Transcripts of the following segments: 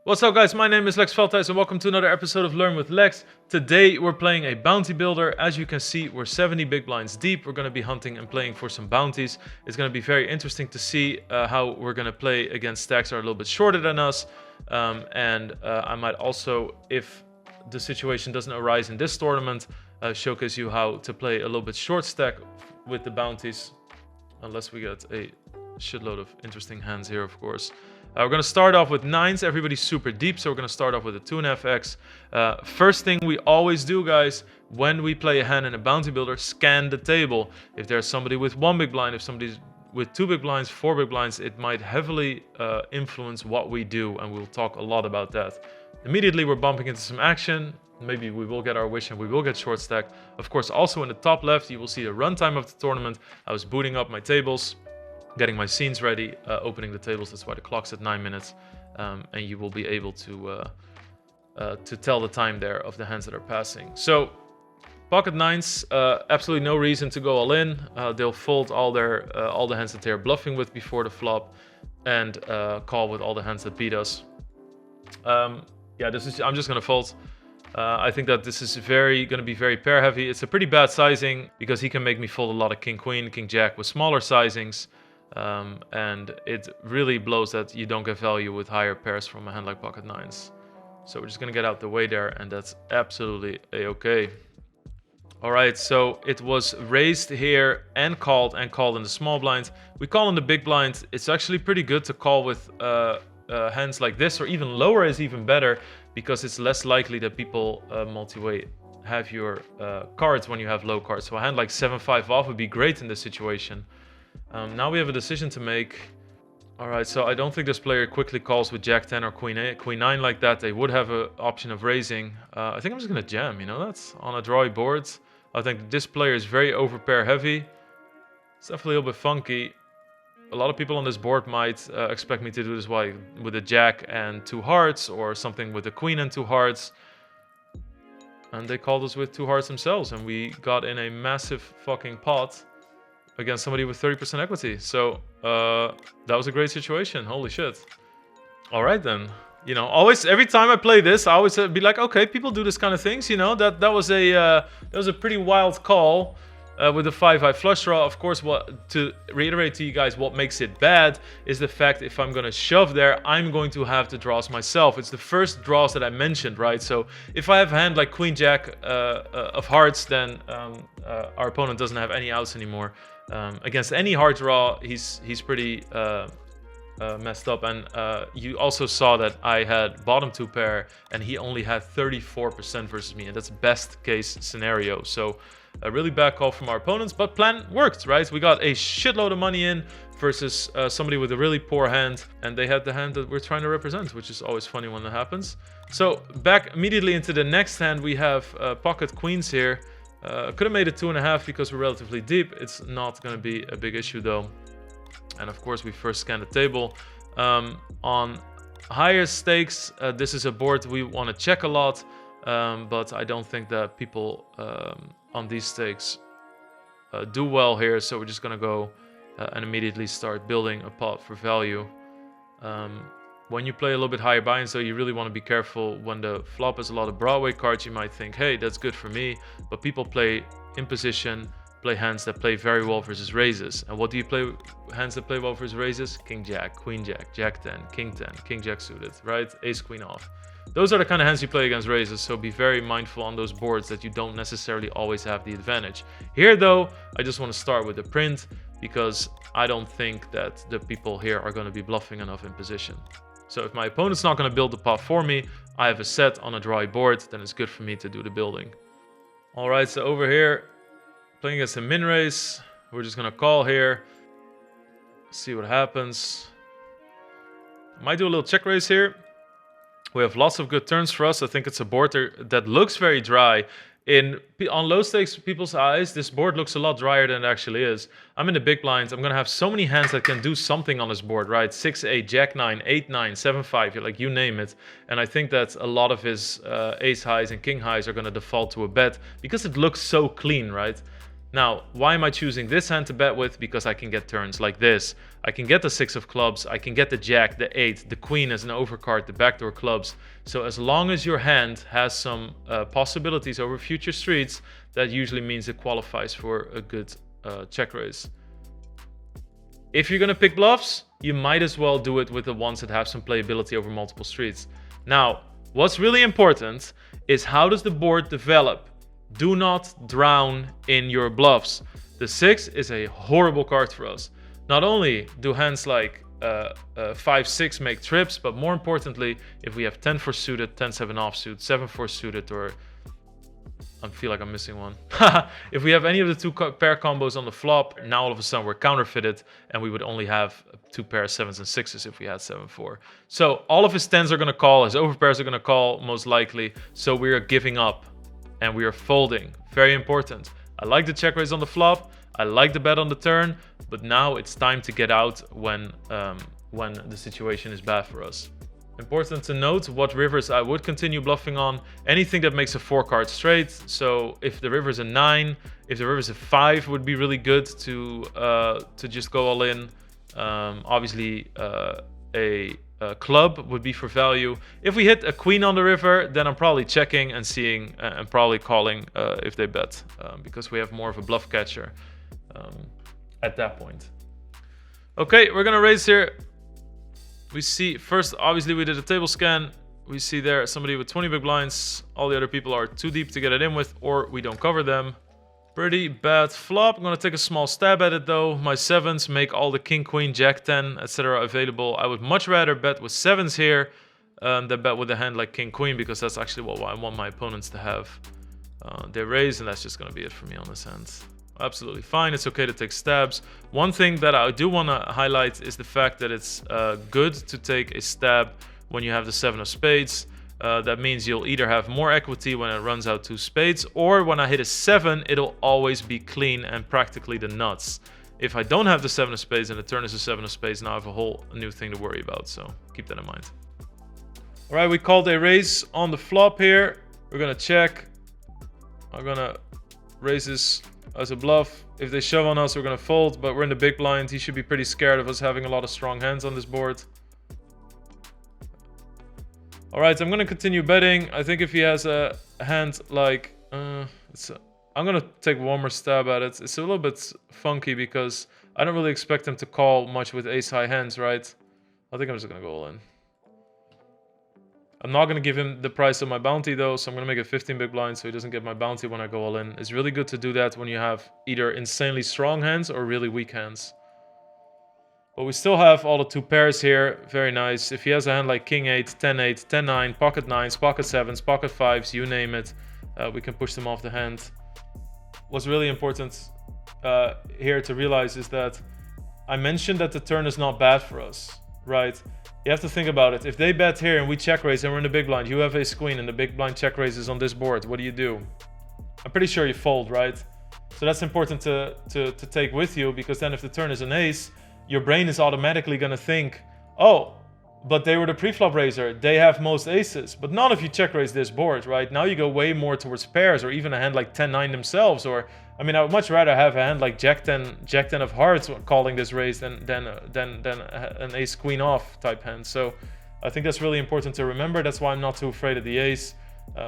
What's up guys, my name is Lex Veldhuis and welcome to another episode of Learn with Lex. Today we're playing a bounty builder. As you can see, we're 70 big blinds deep. We're going to be hunting and playing for some bounties. It's going to be very interesting to see how we're going to play against stacks that are a little bit shorter than us. I might also, if the situation doesn't arise in this tournament, showcase you how to play a little bit short stack with the bounties. Unless we get a shitload of interesting hands here, of course. We're going to start off with nines. Everybody's super deep, so we're going to start off with a 2.5x. First thing we always do, guys, when we play a hand in a bounty builder, scan the table. If there's somebody with 1 big blind, if somebody's with 2 big blinds, 4 big blinds, it might heavily influence what we do, and we'll talk a lot about that. Immediately, we're bumping into some action. Maybe we will get our wish and we will get short stack. Of course, also in the top left, you will see the runtime of the tournament. I was booting up my tables, getting my scenes ready, opening the tables. That's why the clock's at 9 minutes, and you will be able to tell the time there of the hands that are passing. So pocket nines, absolutely no reason to go all in. They'll fold all the hands that they're bluffing with before the flop, and call with all the hands that beat us. Yeah, I'm just gonna fold. I think that this is going to be very pair heavy. It's a pretty bad sizing because he can make me fold a lot of king queen, king jack with smaller sizings. And it really blows that you don't get value with higher pairs from a hand like pocket nines. So we're just gonna get out the way there, and that's absolutely a-okay. All right, so it was raised here and called in the small blind. We call in the big blind. It's actually pretty good to call with hands like this, or even lower is even better, because it's less likely that people multi-way have your cards when you have low cards. So a hand like 7-5 off would be great in this situation. Now we have a decision to make. All right, so I don't think this player quickly calls with Jack 10 or Queen 9 like that. They would have an option of raising. I think I'm just gonna jam, you know, that's on a drawy board. I think this player is very overpair heavy. It's definitely a little bit funky. A lot of people on this board might expect me to do this with a Jack and 2 hearts, or something with a Queen and 2 hearts. And they called us with 2 hearts themselves, and we got in a massive fucking pot against somebody with 30% equity. So that was a great situation. Holy shit. All right then. You know, every time I play this, I always be like, okay, people do this kind of things. You know, that was a pretty wild call with the 5-high flush draw. Of course, to reiterate to you guys, what makes it bad is the fact if I'm gonna shove there, I'm going to have the draws myself. It's the first draws that I mentioned, right? So if I have a hand like Queen Jack of hearts, then our opponent doesn't have any outs anymore. Against any hard draw, he's pretty messed up. And you also saw that I had bottom 2 pair and he only had 34% versus me, and that's best case scenario. So a really bad call from our opponents, but plan worked, right? We got a shitload of money in versus somebody with a really poor hand, and they had the hand that we're trying to represent, which is always funny when that happens. So back immediately into the next hand, we have pocket queens here. Could have made it 2.5 because we're relatively deep. It's not going to be a big issue though. And of course, we first scan the table. On higher stakes, this is a board we want to check a lot, but I don't think that people on these stakes do well here. So we're just going to go and immediately start building a pot for value. When you play a little bit higher buy-in, so you really want to be careful. When the flop has a lot of Broadway cards, you might think, hey, that's good for me. But people play in position, play hands that play very well versus raises. And what do you play hands that play well versus raises? King Jack, Queen Jack, Jack 10, King 10, King Jack suited, right? Ace Queen off. Those are the kind of hands you play against raises, so be very mindful on those boards that you don't necessarily always have the advantage. Here though, I just want to start with the print, because I don't think that the people here are going to be bluffing enough in position. So if my opponent's not going to build the pot for me, I have a set on a dry board, then it's good for me to do the building. All right, so over here, playing against a min raise, we're just going to call here. See what happens. I might do a little check raise here. We have lots of good turns for us. I think it's a board that looks very dry. On low stakes people's eyes, this board looks a lot drier than it actually is. I'm in the big blinds. I'm going to have so many hands that can do something on this board, right? 6-8, Jack 9, 8-9, 7-5, like you name it. And I think that a lot of his ace highs and king highs are going to default to a bet because it looks so clean, right? Now, why am I choosing this hand to bet with? Because I can get turns like this. I can get the 6 of clubs, I can get the jack, the 8, the queen as an overcard, the backdoor clubs. So as long as your hand has some possibilities over future streets, that usually means it qualifies for a good check raise. If you're gonna pick bluffs, you might as well do it with the ones that have some playability over multiple streets. Now, what's really important is how does the board develop? Do not drown in your bluffs. The 6 is a horrible card for us. Not only do hands like 5-6 make trips, but more importantly, if we have 10-4 suited, 10-7 offsuit, 7-4 suited, or I feel like I'm missing one. If we have any of the 2 pair combos on the flop, now all of a sudden we're counterfeited, and we would only have 2 pairs 7s and 6s if we had 7-4. So all of his 10s are going to call, his overpairs are going to call most likely, so we are giving up. And we are folding. Very important. I like the check raise on the flop. I like the bet on the turn. But now it's time to get out when the situation is bad for us. Important to note what rivers I would continue bluffing on. Anything that makes a 4-card straight. So if the river is a 9, if the river is a 5, would be really good to just go all in. Obviously, a club would be for value. If we hit a queen on the river, then I'm probably checking and seeing and probably calling if they bet, because we have more of a bluff catcher at that point. Okay, we're gonna raise here. We see first, obviously we did a table scan. We see there somebody with 20 big blinds. All the other people are too deep to get it in with, or we don't cover them. Pretty bad flop. I'm going to take a small stab at it though. My 7s make all the king, queen, jack 10, etc. available. I would much rather bet with 7s here than bet with a hand like king, queen, because that's actually what I want my opponents to have. They raise, and that's just going to be it for me on this hand. Absolutely fine. It's okay to take stabs. One thing that I do want to highlight is the fact that it's good to take a stab when you have the 7 of spades. That means you'll either have more equity when it runs out 2 spades, or when I hit a 7, it'll always be clean and practically the nuts. If I don't have the 7 of spades and the turn is a 7 of spades, now I have a whole new thing to worry about, so keep that in mind. All right, we called a raise on the flop here. We're gonna check. I'm gonna raise this as a bluff. If they shove on us, we're gonna fold, but we're in the big blind. He should be pretty scared of us having a lot of strong hands on this board. All right, so I'm going to continue betting. I think if he has a hand like... I'm going to take one more stab at it. It's a little bit funky because I don't really expect him to call much with ace-high hands, right? I think I'm just going to go all in. I'm not going to give him the price of my bounty, though, so I'm going to make it 15 big blinds so he doesn't get my bounty when I go all in. It's really good to do that when you have either insanely strong hands or really weak hands. But we still have all the 2 pairs here. Very nice. If he has a hand like king 8, 10 8, 10 9, pocket 9s, pocket 7s, pocket 5s, you name it, we can push them off the hand. What's really important here to realize is that I mentioned that the turn is not bad for us, right? You have to think about it. If they bet here and we check raise and we're in the big blind, you have ace queen and the big blind check raises on this board, what do? I'm pretty sure you fold, right? So that's important to take with you, because then if the turn is an ace, your brain is automatically going to think, oh, but they were the pre-flop raiser. They have most aces. But not if you check raise this board, right? Now you go way more towards pairs, or even a hand like 10-9 themselves. Or, I mean, I would much rather have a hand like Jack 10 of hearts calling this raise than an ace queen off type hand. So I think that's really important to remember. That's why I'm not too afraid of the ace.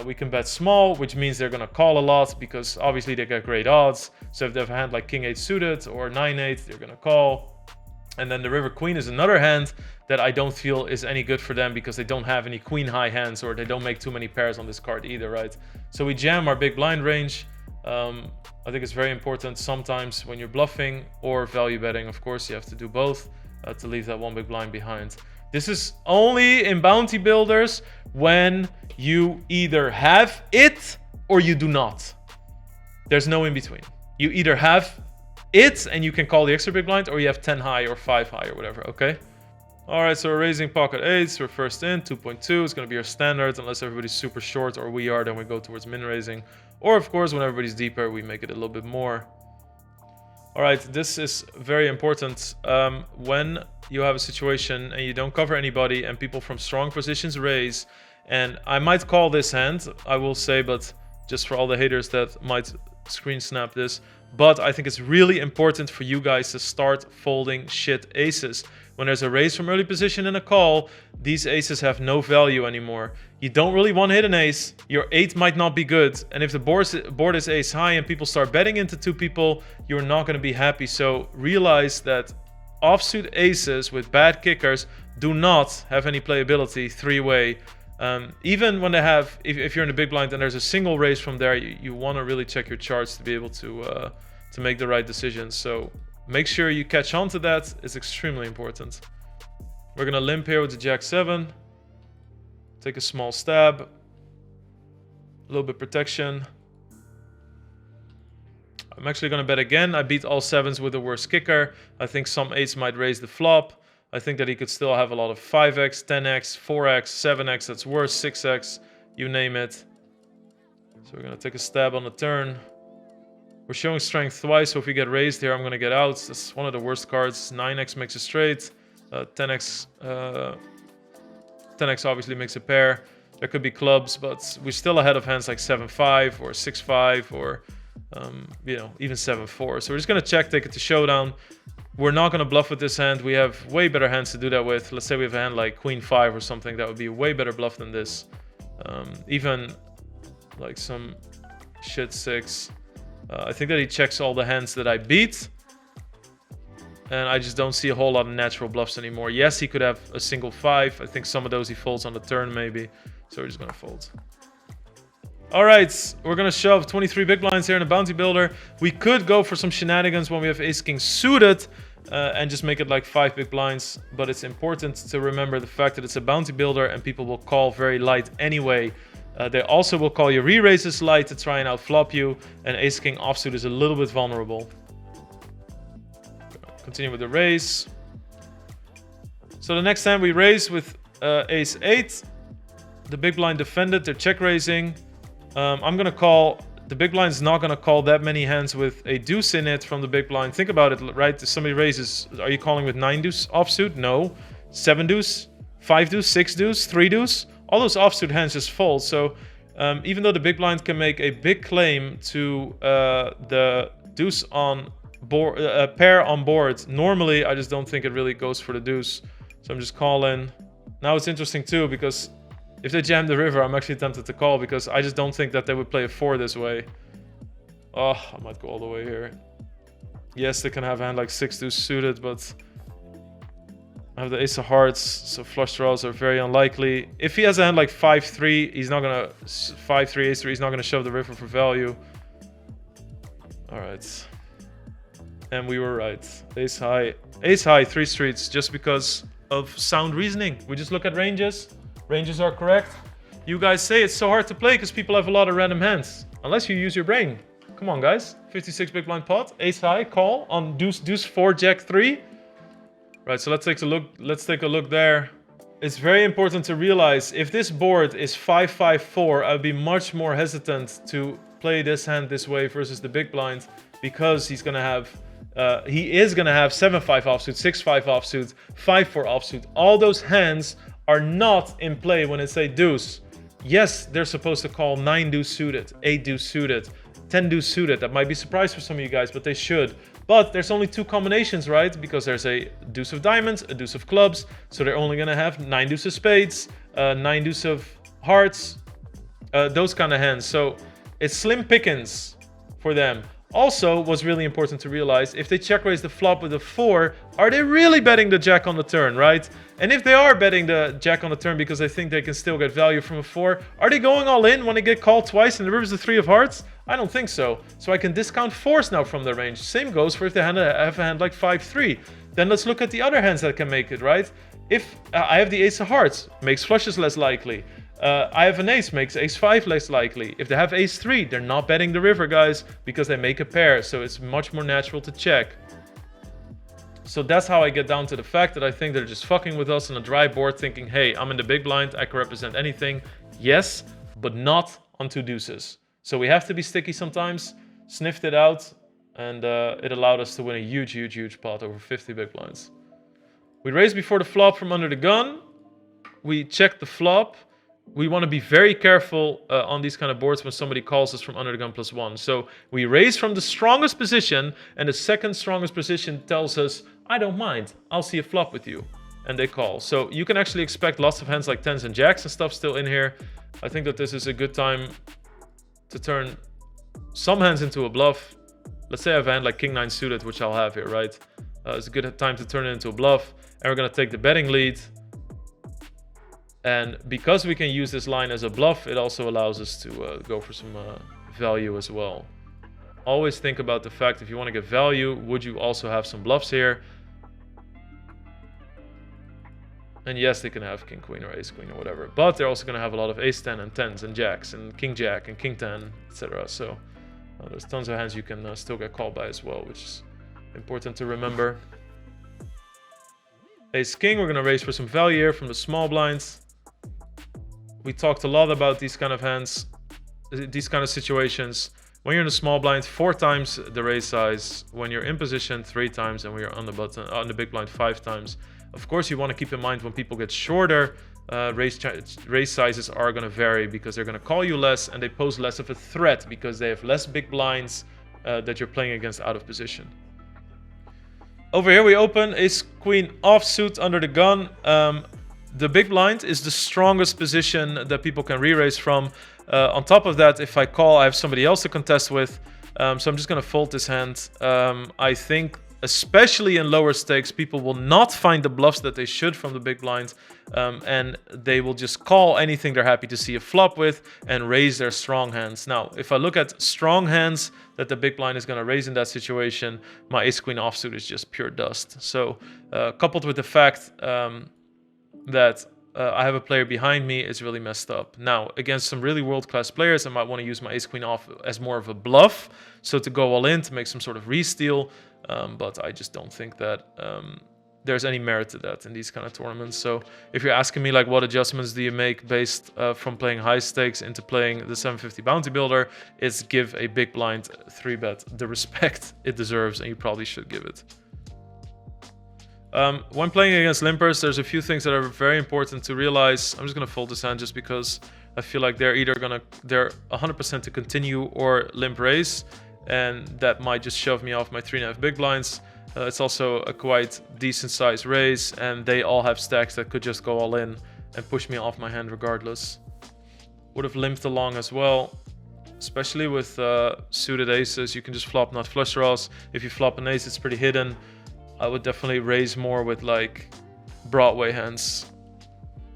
We can bet small, which means they're going to call a lot because obviously they get great odds. So if they have a hand like king 8 suited or 9-8, they're going to call. And then the river queen is another hand that I don't feel is any good for them because they don't have any queen high hands, or they don't make too many pairs on this card either, right? So we jam our big blind range. I think it's very important sometimes when you're bluffing or value betting, of course, you have to do both to leave that 1 big blind behind. This is only in bounty builders when you either have it or you do not. There's no in between. You either have it and you can call the extra big blind, or you have 10 high or 5 high or whatever, okay? All right, so we're raising pocket 8s. We're first in, 2.2. It's going to be our standard. Unless everybody's super short or we are, then we go towards min raising. Or, of course, when everybody's deeper, we make it a little bit more. All right, this is very important. When you have a situation and you don't cover anybody and people from strong positions raise, and I might call this hand, I will say, but just for all the haters that might screen snap this, But I think it's really important for you guys to start folding shit aces. When there's a raise from early position and a call, these aces have no value anymore. You don't really want to hit an ace. Your 8 might not be good. And if the board is ace high and people start betting into 2 people, you're not going to be happy. So realize that offsuit aces with bad kickers do not have any playability 3-way. Even when they have, if you're in the big blind and there's a single raise from there, you want to really check your charts to be able to make the right decisions. So make sure you catch on to that. It's extremely important. We're going to limp here with the Jack 7. Take a small stab. A little bit protection. I'm actually going to bet again. I beat all 7s with the worst kicker. I think some 8s might raise the flop. I think that he could still have a lot of 5x, 10x, 4x, 7x that's worse, 6x, you name it. So we're going to take a stab on the turn. We're showing strength twice, so if we get raised here, I'm going to get out. That's one of the worst cards. 9x makes a straight. 10x obviously makes a pair. There could be clubs, but we're still ahead of hands like 7-5 or 6-5 or you know, even 7-4. So we're just going to check, take it to showdown. We're not going to bluff with this hand. We have way better hands to do that with. Let's say we have a hand like Queen 5 or something. That would be a way better bluff than this. Even like some shit 6. I think that he checks all the hands that I beat. And I just don't see a whole lot of natural bluffs anymore. Yes, he could have a single 5. I think some of those he folds on the turn maybe. So we're just going to fold. All right, we're going to shove 23 big blinds here in a bounty builder. We could go for some shenanigans when we have ace-king suited and just make it like 5 big blinds. But it's important to remember the fact that it's a bounty builder and people will call very light anyway. They also will call your re-raises light to try and outflop you. And ace-king offsuit is a little bit vulnerable. Continue with the raise. So the next time we raise with ace-8. The big blind defended, they're check raising. I'm going to call, the big blind is not going to call that many hands with a deuce in it from the big blind. Think about it, right? If somebody raises, are you calling with 9 deuce offsuit? No. 7 deuce, 5 deuce, 6 deuce, 3 deuce. All those offsuit hands just fold. So even though the big blind can make a big claim to the deuce on board, pair on board, normally I just don't think it really goes for the deuce. So I'm just calling. Now it's interesting too because if they jam the river, I'm actually tempted to call because I just don't think that they would play a 4 this way. Oh, I might go all the way here. Yes, they can have a hand like 6 deuce suited, but I have the ace of hearts, so flush draws are very unlikely. If he has a hand like 5-3, he's not gonna 5-3 ace 3. He's not gonna shove the river for value. All right, and we were right. Ace high, 3 streets, just because of sound reasoning. We just look at ranges. Ranges are correct. You guys say it's so hard to play because people have a lot of random hands. Unless you use your brain. Come on, guys. 56 big blind pot. Ace high, call on deuce 4, jack 3. Right, so let's take a look. Let's take a look there. It's very important to realize if this board is 5-5-4, I'd be much more hesitant to play this hand this way versus the big blind because he's gonna have he is gonna have 7-5 offsuit, 6-5 offsuit, 5-4 offsuit. All those hands are not in play when it's a deuce. Yes, they're supposed to call 9 deuce suited, 8 deuce suited, 10 deuce suited. That might be a surprise for some of you guys, but they should. But there's only 2 combinations, right? Because there's a deuce of diamonds, a deuce of clubs. So they're only going to have 9 deuce of spades, 9 deuce of hearts, those kind of hands. So it's slim pickings for them. Also, what's really important to realize, if they check raise the flop with a 4, are they really betting the jack on the turn, right? And if they are betting the jack on the turn because they think they can still get value from a 4, are they going all in when they get called twice and the river's the 3 of hearts? I don't think so. So I can discount 4s now from the range. Same goes for if they have a hand like 5-3. Then let's look at the other hands that can make it, right? If I have the ace of hearts, makes flushes less likely. I have an ace, makes ace 5 less likely. If they have ace 3, they're not betting the river, guys, because they make a pair. So it's much more natural to check. So that's how I get down to the fact that I think they're just fucking with us on a dry board thinking, hey, I'm in the big blind, I can represent anything. Yes, but not on 2 deuces. So we have to be sticky sometimes. Sniffed it out, and it allowed us to win a huge pot, over 50 big blinds. We raised before the flop from under the gun. We checked the flop. we want to be very careful on these kind of boards when somebody calls us from under the gun +1. So we raise from the strongest position, and the second strongest position tells us, I don't mind, I'll see a flop with you. And they call. So you can actually expect lots of hands like 10s and jacks and stuff still in here. I think that this is a good time to turn some hands into a bluff. Let's say I have a hand like King 9 suited, which I'll have here, right? It's a good time to turn it into a bluff. And we're going to take the betting lead. And because we can use this line as a bluff, it also allows us to go for some value as well. Always think about the fact, if you want to get value, would you also have some bluffs here? And yes, they can have King Queen or Ace Queen or whatever, but they're also going to have a lot of Ace 10 and 10s and jacks and King Jack and King 10, etc. So there's tons of hands you can still get called by as well, which is important to remember. Ace King, we're going to raise for some value here from the small blinds. We talked a lot about these kind of hands, these kind of situations. When you're in the small blind, 4 times the raise size. When you're in position, 3 times, and when you're on the button, on the big blind, 5 times. Of course, you want to keep in mind when people get shorter, raise sizes are going to vary because they're going to call you less and they pose less of a threat because they have less big blinds that you're playing against out of position. Over here we open Ace Queen offsuit under the gun. The big blind is the strongest position that people can re-raise from. On top of that, if I call, I have somebody else to contest with. So I'm just going to fold this hand. I think, especially in lower stakes, people will not find the bluffs that they should from the big blind. And they will just call anything they're happy to see a flop with and raise their strong hands. Now, if I look at strong hands that the big blind is going to raise in that situation, my Ace Queen offsuit is just pure dust. So coupled with the fact that I have a player behind me, it's really messed up. Now, against some really world-class players, I might want to use my Ace Queen off as more of a bluff. So to go all in, to make some sort of re-steal. But I just don't think that there's any merit to that in these kind of tournaments. So if you're asking me, like, what adjustments do you make based from playing high stakes into playing the 750 Bounty Builder, it's give a big blind 3-bet the respect it deserves, and you probably should give it. When playing against limpers, there's a few things that are very important to realize. I'm just going to fold this hand just because I feel like they're either they're 100% to continue or limp raise, and that might just shove me off my 3.5 big blinds. It's also a quite decent sized raise, and they all have stacks that could just go all in and push me off my hand regardless. Would have limped along as well, especially with suited aces. You can just flop not flush draws. If you flop an ace, it's pretty hidden. I would definitely raise more with like Broadway hands,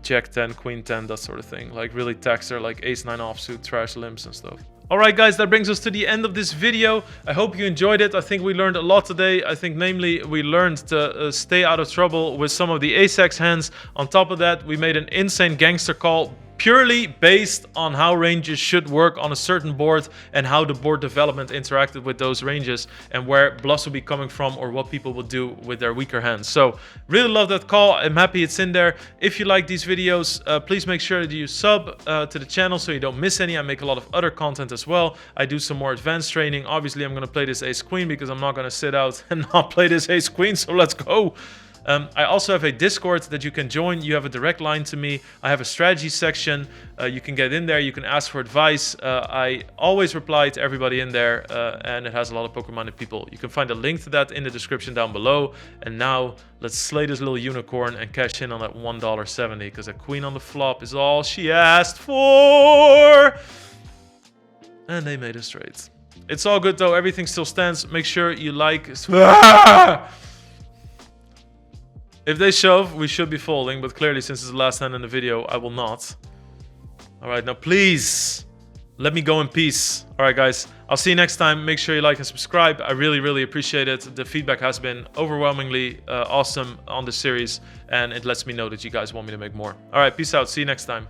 Jack 10, Queen 10, that sort of thing. Like really tax their like Ace 9 offsuit, trash limps and stuff. Alright guys, that brings us to the end of this video. I hope you enjoyed it. I think we learned a lot today. I think namely we learned to stay out of trouble with some of the ace-x hands. On top of that, we made an insane gangster call purely based on how ranges should work on a certain board and how the board development interacted with those ranges and where bluffs will be coming from or what people will do with their weaker hands. So really love that call. I'm happy it's in there. If you like these videos, please make sure that you sub to the channel so you don't miss any. I make a lot of other content as well. I do some more advanced training. Obviously, I'm going to play this ace queen because I'm not going to sit out and not play this ace queen. So let's go. I also have a Discord that you can join. You have a direct line to me. I have a strategy section. You can get in there. You can ask for advice. I always reply to everybody in there, and it has a lot of poker-minded people. You can find a link to that in the description down below. And now let's slay this little unicorn and cash in on that $1.70 because a queen on the flop is all she asked for. And they made it straight. It's all good though. Everything still stands. Make sure you like. If they shove, we should be folding, but clearly since it's the last hand in the video, I will not. Alright, now please, let me go in peace. Alright guys, I'll see you next time. Make sure you like and subscribe. I really appreciate it. The feedback has been overwhelmingly awesome on the series, and it lets me know that you guys want me to make more. Alright, peace out. See you next time.